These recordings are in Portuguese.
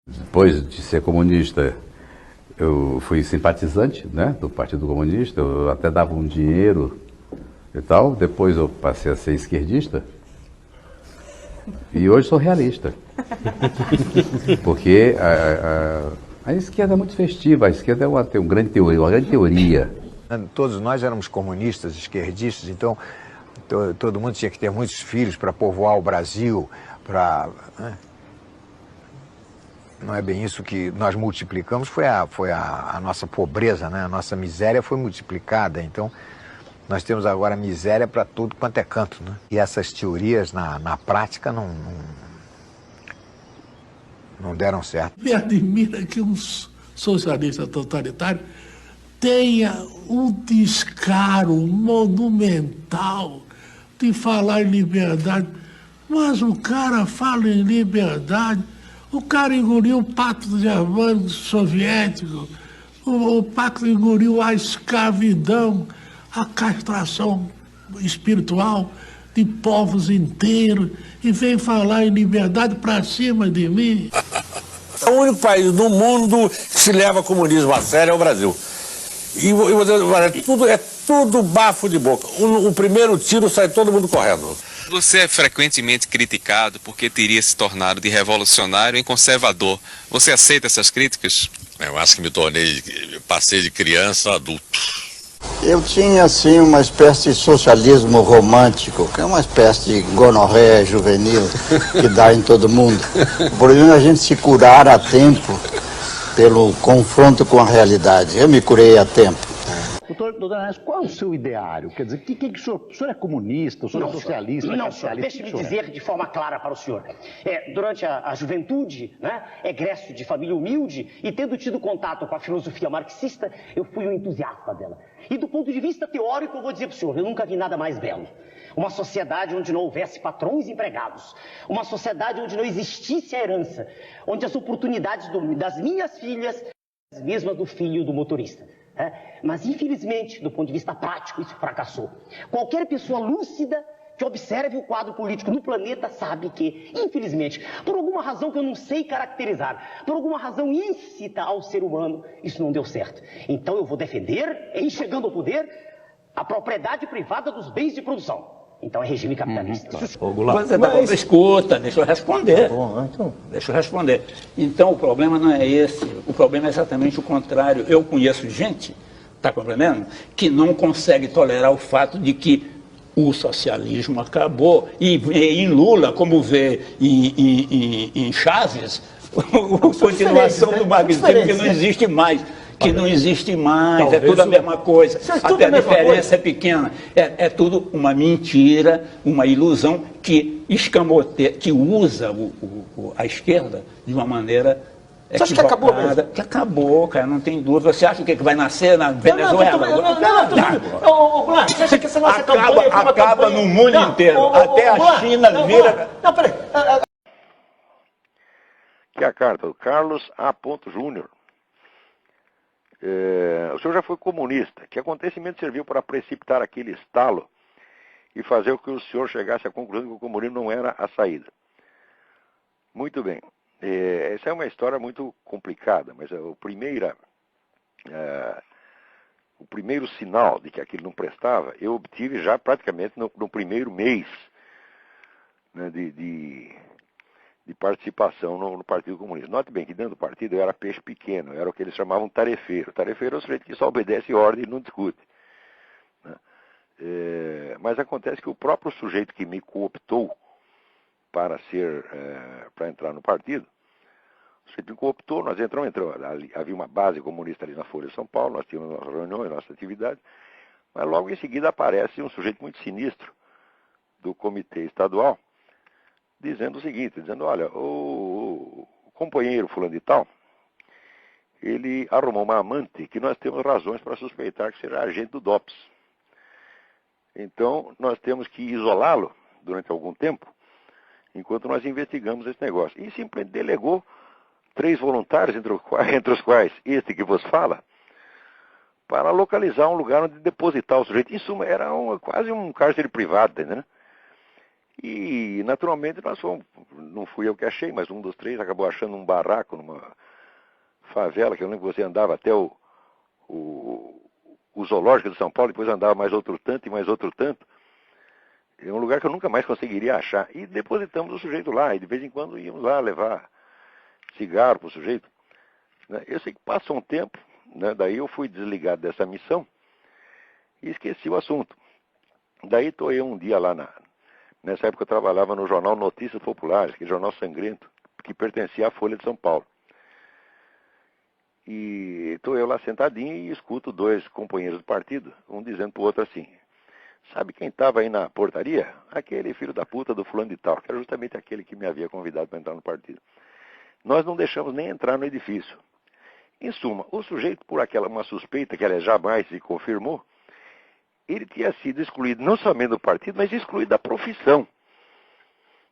Depois de ser comunista, eu fui simpatizante, né, do Partido Comunista, eu até dava um dinheiro e tal. Depois eu passei a ser esquerdista e hoje sou realista. Porque a esquerda é muito festiva, a esquerda tem uma grande teoria, uma grande teoria. Todos nós éramos comunistas, esquerdistas, então todo mundo tinha que ter muitos filhos para povoar o Brasil, para... Né? Não é bem isso que nós multiplicamos, foi a nossa pobreza, né? A nossa miséria foi multiplicada, então nós temos agora miséria para tudo quanto é canto, né? E essas teorias na prática não deram certo. Me admira que um socialista totalitário tenha um descaro monumental de falar em liberdade. Mas o cara fala em liberdade, o cara engoliu o pacto de Havana soviético, o pacto engoliu a escravidão, a castração espiritual de povos inteiros e vem falar em liberdade para cima de mim. O único país do mundo que se leva comunismo a sério é o Brasil. E é tudo bafo de boca. O primeiro tiro sai todo mundo correndo. Você é frequentemente criticado porque teria se tornado de revolucionário em conservador. Você aceita essas críticas? Eu acho que passei de criança a adulto. Eu tinha, assim, uma espécie de socialismo romântico, que é uma espécie de gonorreia juvenil que dá em todo mundo. O problema é a gente se curar a tempo pelo confronto com a realidade. Eu me curei a tempo. Doutor Ernesto, qual é o seu ideário? Quer dizer, o senhor é comunista, o senhor é socialista? Não, senhor, deixe-me dizer de forma clara para o senhor. Durante a juventude, né, egresso de família humilde e tendo tido contato com a filosofia marxista, eu fui um entusiasta dela. E do ponto de vista teórico, eu vou dizer para o senhor, eu nunca vi nada mais belo. Uma sociedade onde não houvesse patrões empregados. Uma sociedade onde não existisse a herança. Onde as oportunidades das minhas filhas, as mesmas do filho do motorista. Mas, infelizmente, do ponto de vista prático, isso fracassou. Qualquer pessoa lúcida que observe o quadro político no planeta sabe que, infelizmente, por alguma razão que eu não sei caracterizar, por alguma razão íncita ao ser humano, isso não deu certo. Então eu vou defender, em chegando ao poder, a propriedade privada dos bens de produção. Então é regime capitalista. Escuta, deixa eu responder. Deixa eu responder. Então o problema não é esse. O problema é exatamente o contrário. Eu conheço gente, está compreendendo? Que não consegue tolerar o fato de que o socialismo acabou. E em Lula, como vê em Chaves, a continuação do marxismo que não existe mais. Que não existe mais, talvez é tudo a mesma coisa. Até a diferença é pequena. É tudo uma mentira, uma ilusão que escamoteia, que usa a esquerda de uma maneira equivocada. Você acha que acabou mesmo? Que acabou, cara, não tem dúvida. Você acha que vai nascer na Venezuela? Não, você acha que essa nossa campanha acaba no mundo inteiro. Até a China vira... Não, peraí. Que é a carta do Carlos A. Júnior. O senhor já foi comunista. Que acontecimento serviu para precipitar aquele estalo e fazer com que o senhor chegasse à conclusão que o comunismo não era a saída? Muito bem. Essa é uma história muito complicada, mas o primeiro sinal de que aquilo não prestava, eu obtive já praticamente no primeiro mês, né, de participação no Partido Comunista. Note bem que dentro do partido eu era peixe pequeno, eu era o que eles chamavam tarefeiro. Tarefeiro é o sujeito que só obedece ordem e não discute. Né? Mas acontece que o próprio sujeito que me cooptou para entrar no partido, o sujeito me cooptou, nós entramos, havia uma base comunista ali na Folha de São Paulo, nós tínhamos nossas reuniões, nossa atividade, mas logo em seguida aparece um sujeito muito sinistro do comitê estadual, dizendo o seguinte, olha, o companheiro fulano de tal, ele arrumou uma amante que nós temos razões para suspeitar que seja agente do DOPS. Então, nós temos que isolá-lo durante algum tempo, enquanto nós investigamos esse negócio. E simplesmente delegou 3 voluntários, entre os quais este que vos fala, para localizar um lugar onde depositar o sujeito. Em suma, era quase um cárcere privado, entendeu? E, naturalmente, nós fomos, não fui eu que achei, mas um dos três acabou achando um barraco numa favela, que eu lembro que você andava até o zoológico de São Paulo, depois andava mais outro tanto e mais outro tanto. É um lugar que eu nunca mais conseguiria achar. E depositamos o sujeito lá, e de vez em quando íamos lá levar cigarro para o sujeito. Eu sei que passou um tempo, né, daí eu fui desligado dessa missão e esqueci o assunto. Daí estou eu um dia lá, nessa época eu trabalhava no jornal Notícias Populares, que é jornal sangrento, que pertencia à Folha de São Paulo. E estou eu lá sentadinho e escuto dois companheiros do partido, um dizendo para o outro assim: sabe quem estava aí na portaria? Aquele filho da puta do fulano de tal, que era justamente aquele que me havia convidado para entrar no partido. Nós não deixamos nem entrar no edifício. Em suma, o sujeito, por uma suspeita que ela jamais se confirmou, ele tinha sido excluído não somente do partido, mas excluído da profissão.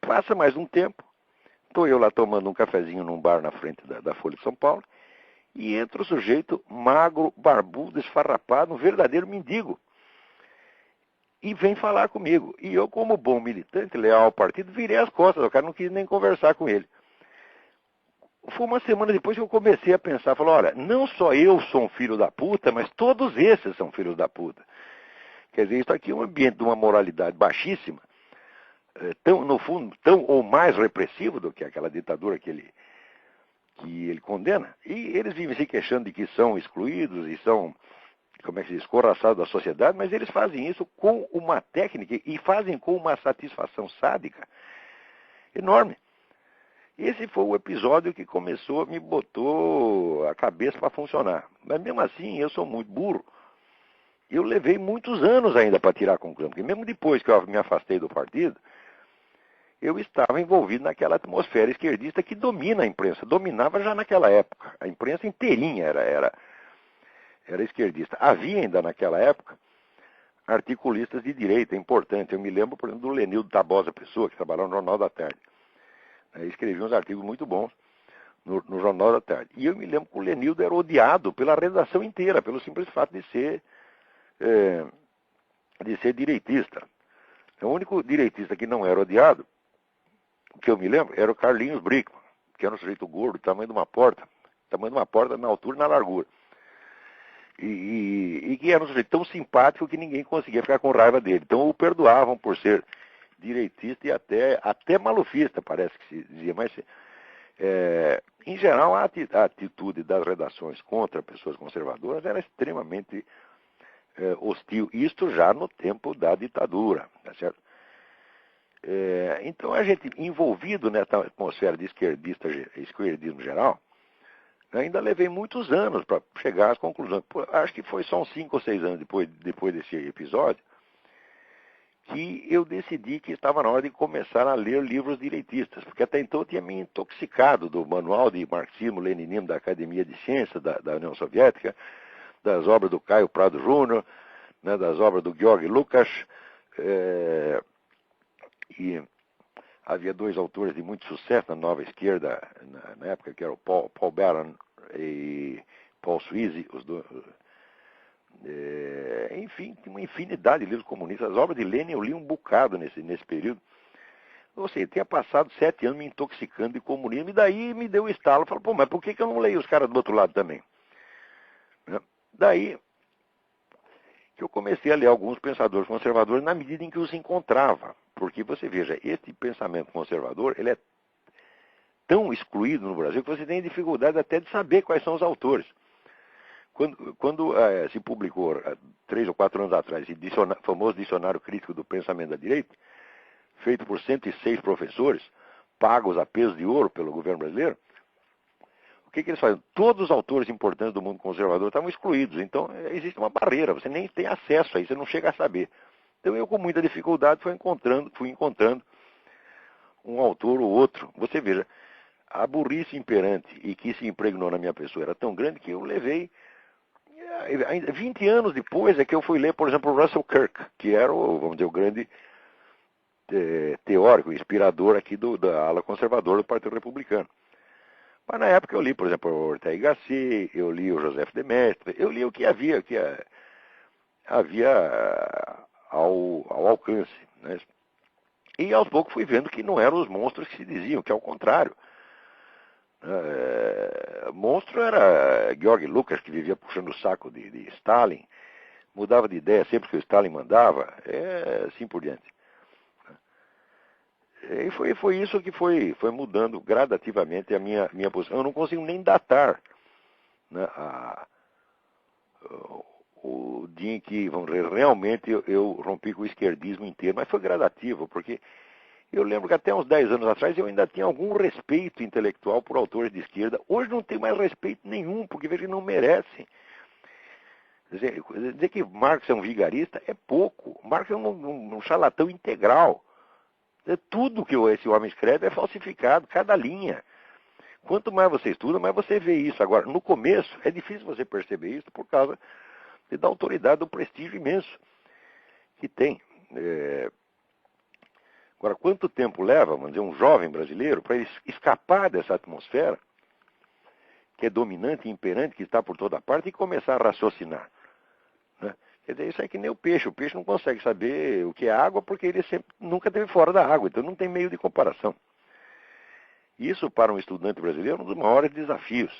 Passa mais um tempo, estou eu lá tomando um cafezinho num bar na frente da Folha de São Paulo, e entra o sujeito magro, barbudo, esfarrapado, um verdadeiro mendigo. E vem falar comigo. E eu, como bom militante, leal ao partido, virei as costas. O cara não quis nem conversar com ele. Foi uma semana depois que eu comecei a pensar. Falei, olha, não só eu sou um filho da puta, mas todos esses são filhos da puta. Quer dizer, isso aqui é um ambiente de uma moralidade baixíssima, no fundo, tão ou mais repressivo do que aquela ditadura que ele condena. E eles vivem se queixando de que são excluídos e são, como é que se diz, escorraçados da sociedade, mas eles fazem isso com uma técnica e fazem com uma satisfação sádica enorme. Esse foi o episódio que me botou a cabeça para funcionar. Mas mesmo assim, eu sou muito burro. Eu levei muitos anos ainda para tirar a conclusão, porque mesmo depois que eu me afastei do partido, eu estava envolvido naquela atmosfera esquerdista que domina a imprensa, dominava já naquela época. A imprensa inteirinha era esquerdista. Havia ainda naquela época articulistas de direita importantes. Eu me lembro, por exemplo, do Lenildo Tabosa Pessoa, que trabalhava no Jornal da Tarde. Escrevia uns artigos muito bons no Jornal da Tarde. E eu me lembro que o Lenildo era odiado pela redação inteira, pelo simples fato de ser direitista. O único direitista que não era odiado, que eu me lembro, era o Carlinhos Brickman, que era um sujeito gordo, tamanho de uma porta na altura e na largura. E que era um sujeito tão simpático que ninguém conseguia ficar com raiva dele. Então o perdoavam por ser direitista e até malufista, parece que se dizia. Mas, em geral, a atitude das redações contra pessoas conservadoras era extremamente hostil. Isto já no tempo da ditadura, tá certo? Então a gente, envolvido nessa atmosfera de esquerdismo geral, ainda levei muitos anos para chegar às conclusões. Acho que foi só uns 5 ou 6 anos depois desse episódio que eu decidi que estava na hora de começar a ler livros direitistas, porque até então eu tinha me intoxicado do manual de marxismo-leninismo da Academia de Ciências da União Soviética, das obras do Caio Prado Júnior, né, das obras do Georg Lukács, e havia 2 autores de muito sucesso na nova esquerda, na época, que eram o Paul Baran e Paul Sweezy, os dois. Enfim, tinha uma infinidade de livros comunistas. As obras de Lenin eu li um bocado nesse período. Ou seja, tinha passado 7 anos me intoxicando de comunismo, e daí me deu o estalo. Falei, pô, mas por que eu não leio os caras do outro lado também? Daí que eu comecei a ler alguns pensadores conservadores na medida em que os encontrava. Porque você veja, esse pensamento conservador, ele é tão excluído no Brasil que você tem dificuldade até de saber quais são os autores. Quando se publicou, 3 ou 4 anos atrás, esse famoso Dicionário Crítico do Pensamento da Direita, feito por 106 professores, pagos a peso de ouro pelo governo brasileiro, o que eles fazem? Todos os autores importantes do mundo conservador estavam excluídos. Então, existe uma barreira, você nem tem acesso a isso, você não chega a saber. Então, eu, com muita dificuldade, fui encontrando um autor ou outro. Você veja, a burrice imperante e que se impregnou na minha pessoa era tão grande que eu levei... 20 anos depois é que eu fui ler, por exemplo, o Russell Kirk, que era vamos dizer, o grande teórico, inspirador aqui da ala conservadora do Partido Republicano. Mas na época eu li, por exemplo, o Ortega y Gasset, eu li o Joseph de Maistre, eu li o que havia ao alcance, né? E aos poucos fui vendo que não eram os monstros que se diziam, que é o contrário. Monstro era Georg Lucas, que vivia puxando o saco de Stalin, mudava de ideia sempre que o Stalin mandava, assim por diante. E foi isso que foi mudando gradativamente a minha posição. Eu não consigo nem datar, né, o dia em que, vamos dizer, realmente eu rompi com o esquerdismo inteiro, mas foi gradativo, porque eu lembro que até uns 10 anos atrás eu ainda tinha algum respeito intelectual por autores de esquerda. Hoje não tenho mais respeito nenhum, porque vejo que não merecem. Dizer que Marx é um vigarista é pouco. Marx é um charlatão integral. Tudo que esse homem escreve é falsificado, cada linha. Quanto mais você estuda, mais você vê isso. Agora, no começo, é difícil você perceber isso por causa da autoridade, do prestígio imenso que tem. Agora, quanto tempo leva, vamos dizer, um jovem brasileiro para ele escapar dessa atmosfera que é dominante e imperante, que está por toda parte, e começar a raciocinar? Né? Quer dizer, isso é que nem o peixe. O peixe não consegue saber o que é água porque ele nunca esteve fora da água, então não tem meio de comparação. Isso, para um estudante brasileiro, é um dos maiores desafios.